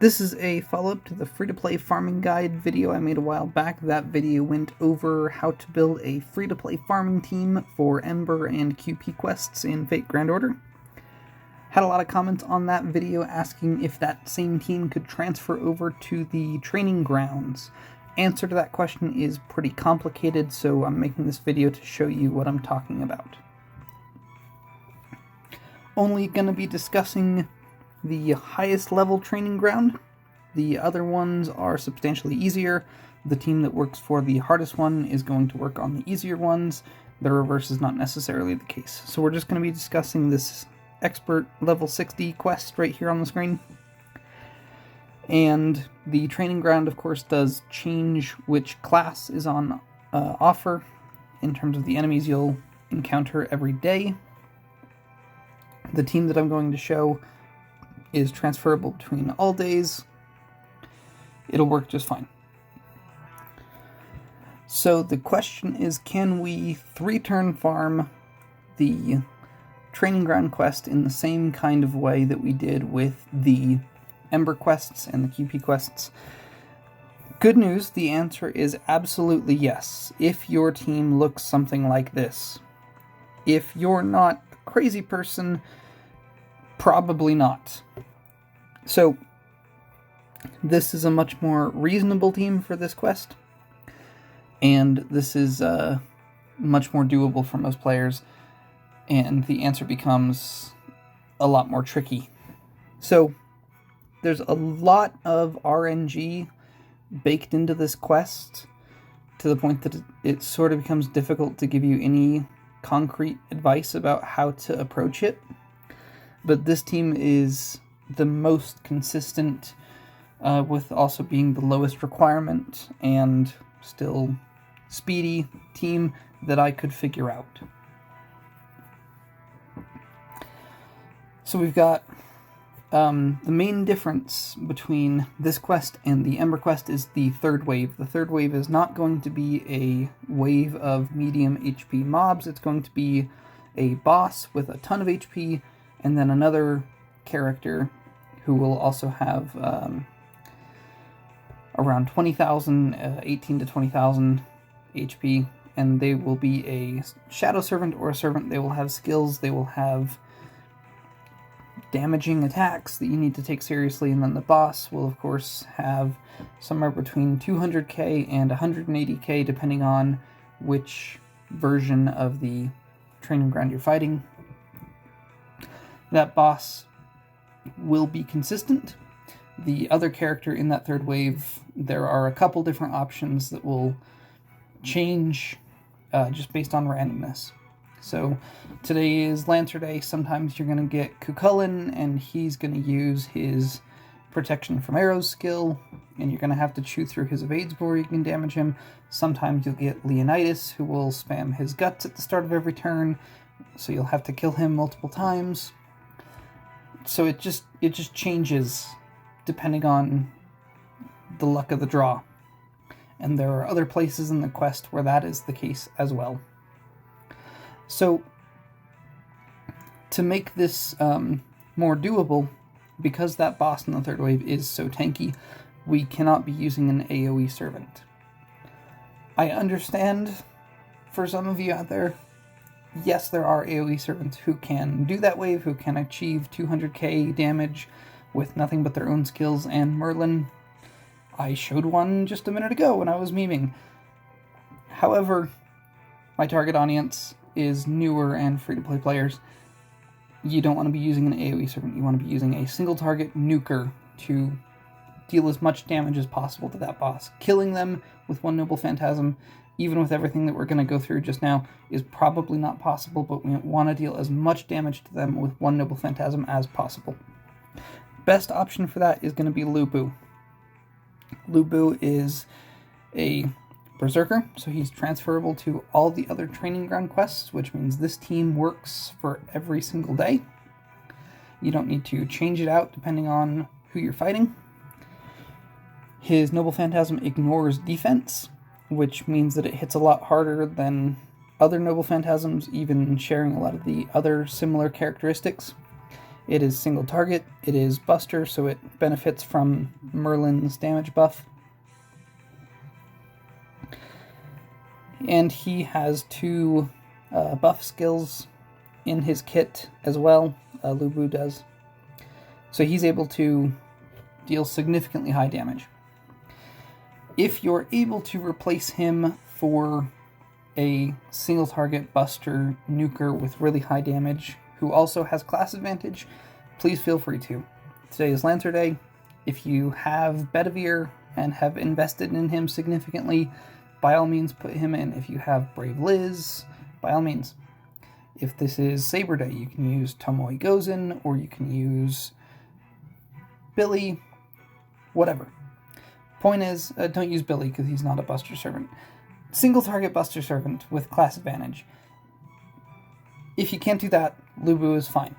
This is a follow-up to the free-to-play farming guide video I made a while back. That video went over how to build a free-to-play farming team for Ember and QP quests in Fate Grand Order. Had a lot of comments on that video asking if that same team could transfer over to the training grounds. Answer to that question is pretty complicated, so I'm making this video to show you what I'm talking about. Only going to be discussing the highest level training ground. The other ones are substantially easier. The team that works for the hardest one is going to work on the easier ones. The reverse is not necessarily the case. So we're just going to be discussing this expert level 60 quest right here on the screen. And the training ground, of course, does change which class is on offer in terms of the enemies you'll encounter every day. The team that I'm going to show is transferable between all days. It'll work just fine. So the question is, can we 3-turn farm the training ground quest in the same kind of way that we did with the Ember quests and the QP quests? Good news, the answer is absolutely yes, if your team looks something like this. If you're not a crazy person, probably not. So, this is a much more reasonable team for this quest, and this is much more doable for most players, and the answer becomes a lot more tricky. So, there's a lot of RNG baked into this quest, to the point that it sort of becomes difficult to give you any concrete advice about how to approach it. But this team is the most consistent, with also being the lowest requirement and still speedy team that I could figure out. So we've got the main difference between this quest and the Ember quest is the third wave. The third wave is not going to be a wave of medium HP mobs. It's going to be a boss with a ton of HP, and then another character who will also have around 20,000, 18 to 20,000 HP, and they will be a shadow servant or a servant. They will have skills, they will have damaging attacks that you need to take seriously, and then the boss will of course have somewhere between 200k and 180k depending on which version of the training ground you're fighting. That boss will be consistent. The other character in that third wave, there are a couple different options that will change just based on randomness. So today is Lancer Day. Sometimes you're going to get Cucullin, and he's going to use his protection from arrows skill, and you're going to have to chew through his evades before you can damage him. Sometimes you'll get Leonidas, who will spam his guts at the start of every turn, so you'll have to kill him multiple times. So it just changes depending on the luck of the draw. And there are other places in the quest where that is the case as well. So, to make this more doable, because that boss in the third wave is so tanky, we cannot be using an AoE servant. I understand, for some of you out there, yes, there are AoE servants who can do that wave, who can achieve 200k damage with nothing but their own skills and Merlin. I showed one just a minute ago when I was memeing. However, my target audience is newer and free-to-play players. You don't want to be using an AoE servant. You want to be using a single-target nuker to deal as much damage as possible to that boss. Killing them with one Noble Phantasm, even with everything that we're going to go through just now, is probably not possible, but we want to deal as much damage to them with one Noble Phantasm as possible. Best option for that is going to be Lu Bu. Lu Bu is a Berserker, so he's transferable to all the other training ground quests, which means this team works for every single day. You don't need to change it out depending on who you're fighting. His Noble Phantasm ignores defense, which means that it hits a lot harder than other Noble Phantasms, even sharing a lot of the other similar characteristics. It is single target, it is Buster, so it benefits from Merlin's damage buff. And he has 2 buff skills in his kit as well, Lu Bu does. So he's able to deal significantly high damage. If you're able to replace him for a single target Buster nuker with really high damage, who also has class advantage, please feel free to. Today is Lancer Day. If you have Bedivere and have invested in him significantly, by all means put him in. If you have Brave Liz, by all means. If this is Saber Day, you can use Tomoe Gozen, or you can use Billy, whatever. Point is, don't use Billy because he's not a Buster Servant. Single target Buster Servant with class advantage. If you can't do that, Lu Bu is fine.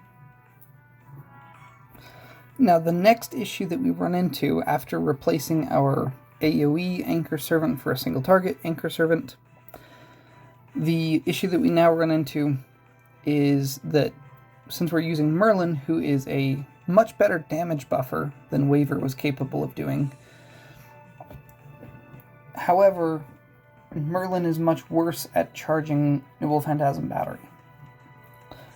Now, the next issue that we run into after replacing our AoE Anchor Servant for a single target Anchor Servant, the issue that we now run into is that since we're using Merlin, who is a much better damage buffer than Waver was capable of doing, however, Merlin is much worse at charging Noble Phantasm Battery.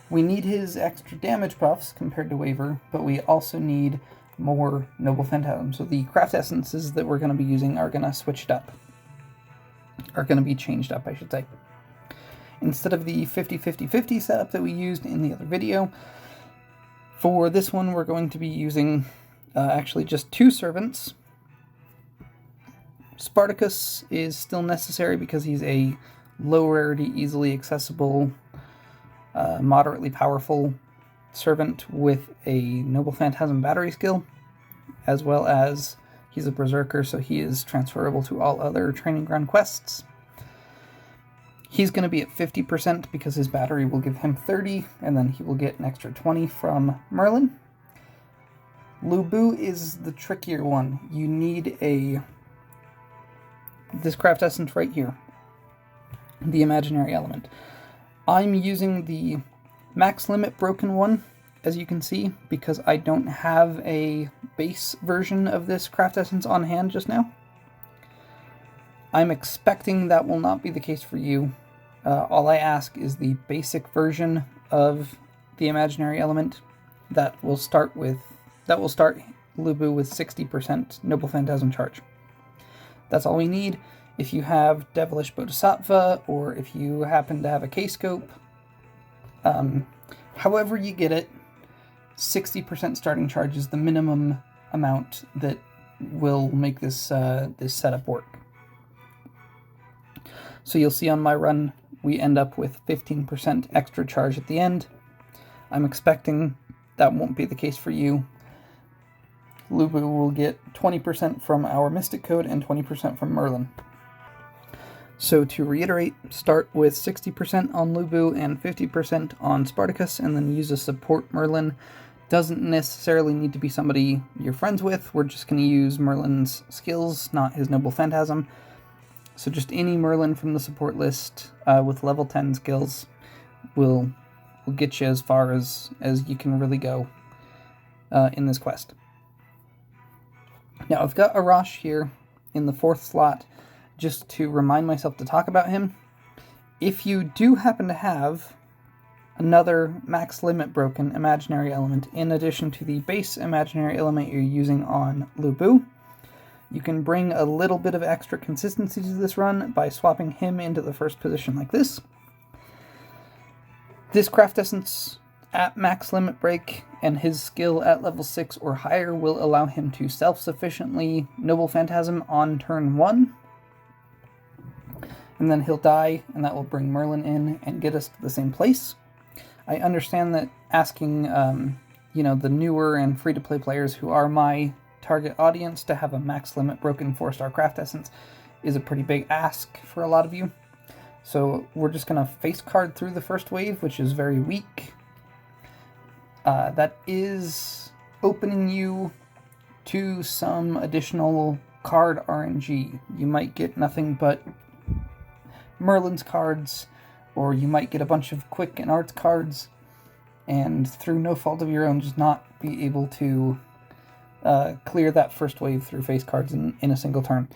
We need his extra damage buffs compared to Waver, but we also need more Noble Phantasm. So the craft essences that we're going to be using are going to switch it up. Are going to be changed up, I should say. Instead of the 50-50-50 setup that we used in the other video, for this one we're going to be using actually just 2 servants. Spartacus is still necessary because he's a low rarity, easily accessible, moderately powerful servant with a Noble Phantasm Battery skill, as well as he's a Berserker, so he is transferable to all other Training Ground quests. He's going to be at 50% because his battery will give him 30, and then he will get an extra 20 from Merlin. Lu Bu is the trickier one. You need this craft essence right here, the imaginary element. I'm using the max limit broken one, as you can see, because I don't have a base version of this craft essence on hand just now. I'm expecting that will not be the case for you. All I ask is the basic version of the imaginary element that will start Lu Bu with 60% Noble Phantasm charge. That's all we need. If you have Devilish Bodhisattva, or if you happen to have a K-Scope, however you get it, 60% starting charge is the minimum amount that will make this setup work. So you'll see on my run, we end up with 15% extra charge at the end. I'm expecting that won't be the case for you. Lu Bu will get 20% from our Mystic Code and 20% from Merlin. So to reiterate, start with 60% on Lu Bu and 50% on Spartacus, and then use a support Merlin. Doesn't necessarily need to be somebody you're friends with. We're just going to use Merlin's skills, not his Noble Phantasm. So just any Merlin from the support list with level 10 skills will get you as far as you can really go in this quest. Now I've got Arash here in the 4th slot just to remind myself to talk about him. If you do happen to have another max limit broken imaginary element in addition to the base imaginary element you're using on Lu Bu, you can bring a little bit of extra consistency to this run by swapping him into the first position like this. This craft essence at max limit break and his skill at level 6 or higher will allow him to self-sufficiently Noble Phantasm on turn 1. And then he'll die, and that will bring Merlin in and get us to the same place. I understand that asking, the newer and free-to-play players who are my target audience to have a max limit broken 4-star craft essence is a pretty big ask for a lot of you. So we're just going to face card through the first wave, which is very weak. That is opening you to some additional card RNG. You might get nothing but Merlin's cards, or you might get a bunch of quick and arts cards. and through no fault of your own, just not be able to clear that first wave through face cards in a single turn.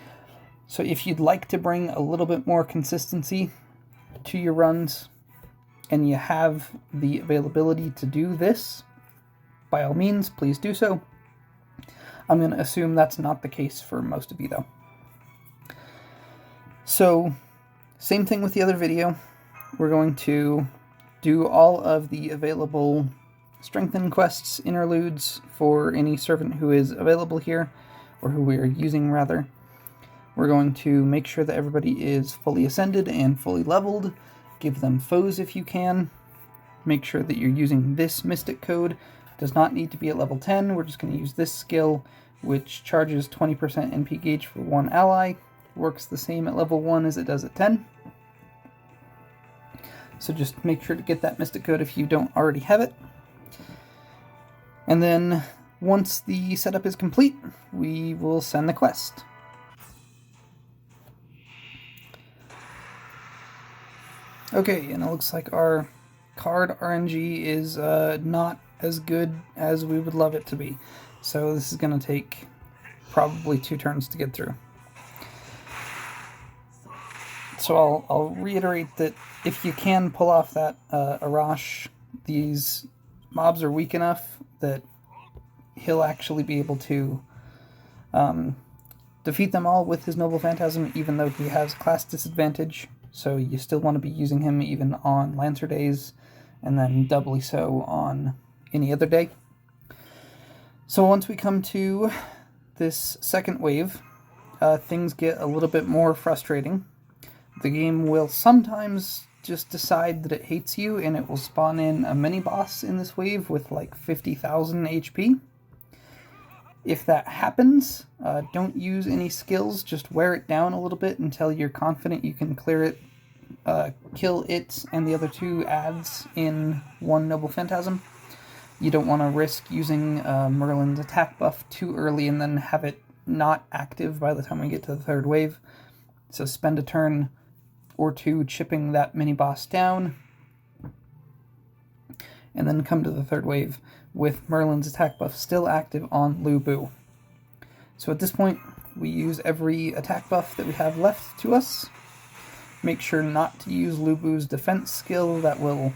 So if you'd like to bring a little bit more consistency to your runs, and you have the availability to do this, by all means, please do so. I'm going to assume that's not the case for most of you, though. So, same thing with the other video. We're going to do all of the available strengthen quests, interludes for any servant who is available here, or who we are using, rather. We're going to make sure that everybody is fully ascended and fully leveled. Give them foes if you can. Make sure that you're using this mystic code. It does not need to be at level 10. We're just going to use this skill, which charges 20% NP gauge for one ally. Works the same at level 1 as it does at 10. So just make sure to get that mystic code if you don't already have it. And then once the setup is complete, we will send the quest. Okay, and it looks like our card RNG is not as good as we would love it to be. So this is going to take probably 2 turns to get through. So I'll reiterate that if you can pull off that Arash, these mobs are weak enough that he'll actually be able to defeat them all with his Noble Phantasm, even though he has class disadvantage. So you still want to be using him even on Lancer days, and then doubly so on any other day. So once we come to this second wave, things get a little bit more frustrating. The game will sometimes just decide that it hates you, and it will spawn in a mini-boss in this wave with like 50,000 HP. If that happens, don't use any skills, just wear it down a little bit until you're confident you can clear it, kill it and the other 2 adds in one Noble Phantasm. You don't want to risk using Merlin's attack buff too early and then have it not active by the time we get to the 3rd wave. So spend a turn or 2 chipping that mini-boss down, and then come to the 3rd wave with Merlin's attack buff still active on Lu Bu. So at this point, we use every attack buff that we have left to us. Make sure not to use Lu Bu's defense skill. That will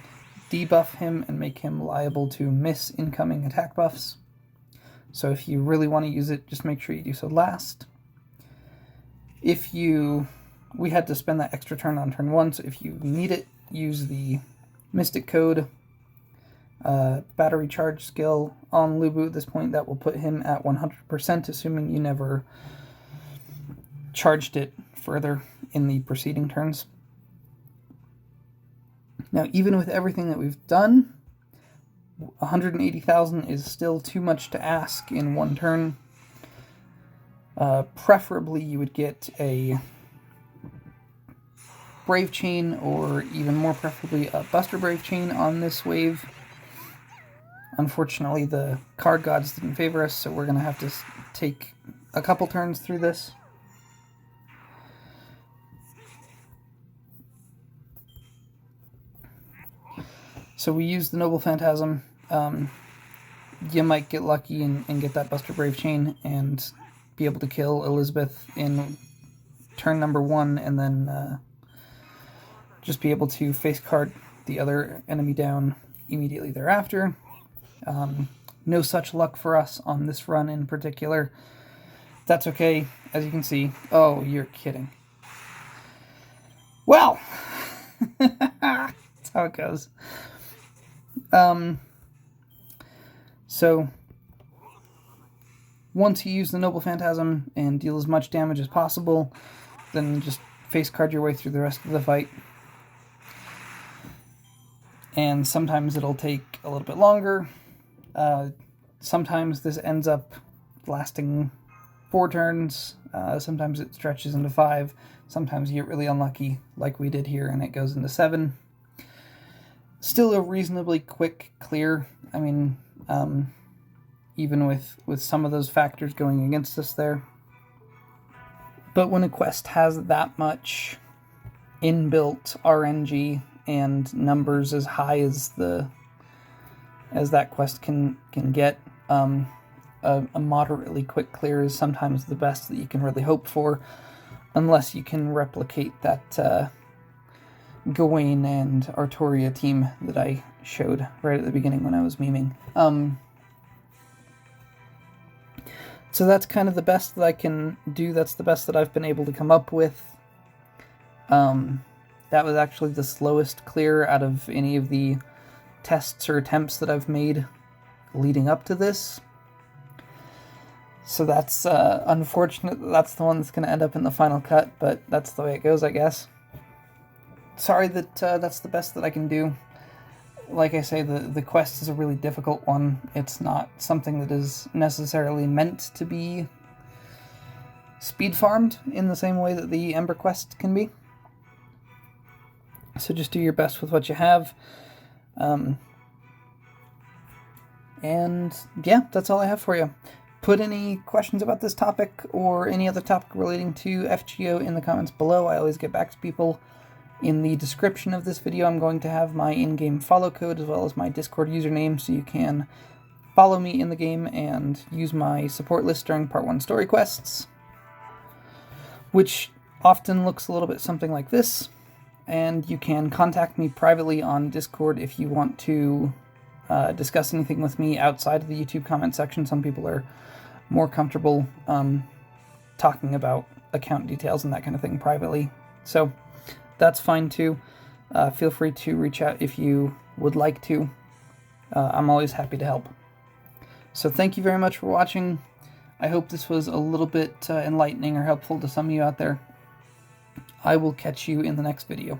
debuff him and make him liable to miss incoming attack buffs. So if you really want to use it, just make sure you do so last. We had to spend that extra turn on turn 1, so if you need it, use the Mystic Code battery charge skill on Lu Bu at this point. That will put him at 100%, assuming you never charged it further in the preceding turns. Now, even with everything that we've done, 180,000 is still too much to ask in one turn. Preferably, you would get a Brave Chain, or even more preferably a Buster Brave Chain on this wave. Unfortunately, the card gods didn't favor us, so we're going to have to take a couple turns through this. So we use the Noble Phantasm. You might get lucky and get that Buster Brave Chain and be able to kill Elizabeth in turn number 1, and then just be able to face card the other enemy down immediately thereafter. No such luck for us on this run in particular. That's okay, as you can see. Oh, you're kidding. Well, that's how it goes. So, once you use the Noble Phantasm and deal as much damage as possible, then just face card your way through the rest of the fight. And sometimes it'll take a little bit longer. Sometimes this ends up lasting 4 turns. Sometimes it stretches into 5. Sometimes you get really unlucky, like we did here, and it goes into 7. Still a reasonably quick clear. I mean, even with some of those factors going against us there. But when a quest has that much inbuilt RNG and numbers as high as the as that quest can get. A moderately quick clear is sometimes the best that you can really hope for, unless you can replicate that Gawain and Artoria team that I showed right at the beginning when I was memeing. So that's kind of the best that I can do. That's the best that I've been able to come up with. That was actually the slowest clear out of any of the tests or attempts that I've made leading up to this. So that's unfortunate that that's the one that's going to end up in the final cut, but that's the way it goes, I guess. Sorry that that's the best that I can do. Like I say, the quest is a really difficult one. It's not something that is necessarily meant to be speed farmed in the same way that the Ember quest can be. So just do your best with what you have. And yeah, that's all I have for you. Put any questions about this topic or any other topic relating to FGO in the comments below. I always get back to people. In the description of this video, I'm going to have my in-game follow code as well as my Discord username, so you can follow me in the game and use my support list during Part 1 story quests, which often looks a little bit something like this. And you can contact me privately on Discord if you want to discuss anything with me outside of the YouTube comment section. Some people are more comfortable talking about account details and that kind of thing privately. So that's fine too. Feel free to reach out if you would like to. I'm always happy to help. So thank you very much for watching. I hope this was a little bit enlightening or helpful to some of you out there. I will catch you in the next video.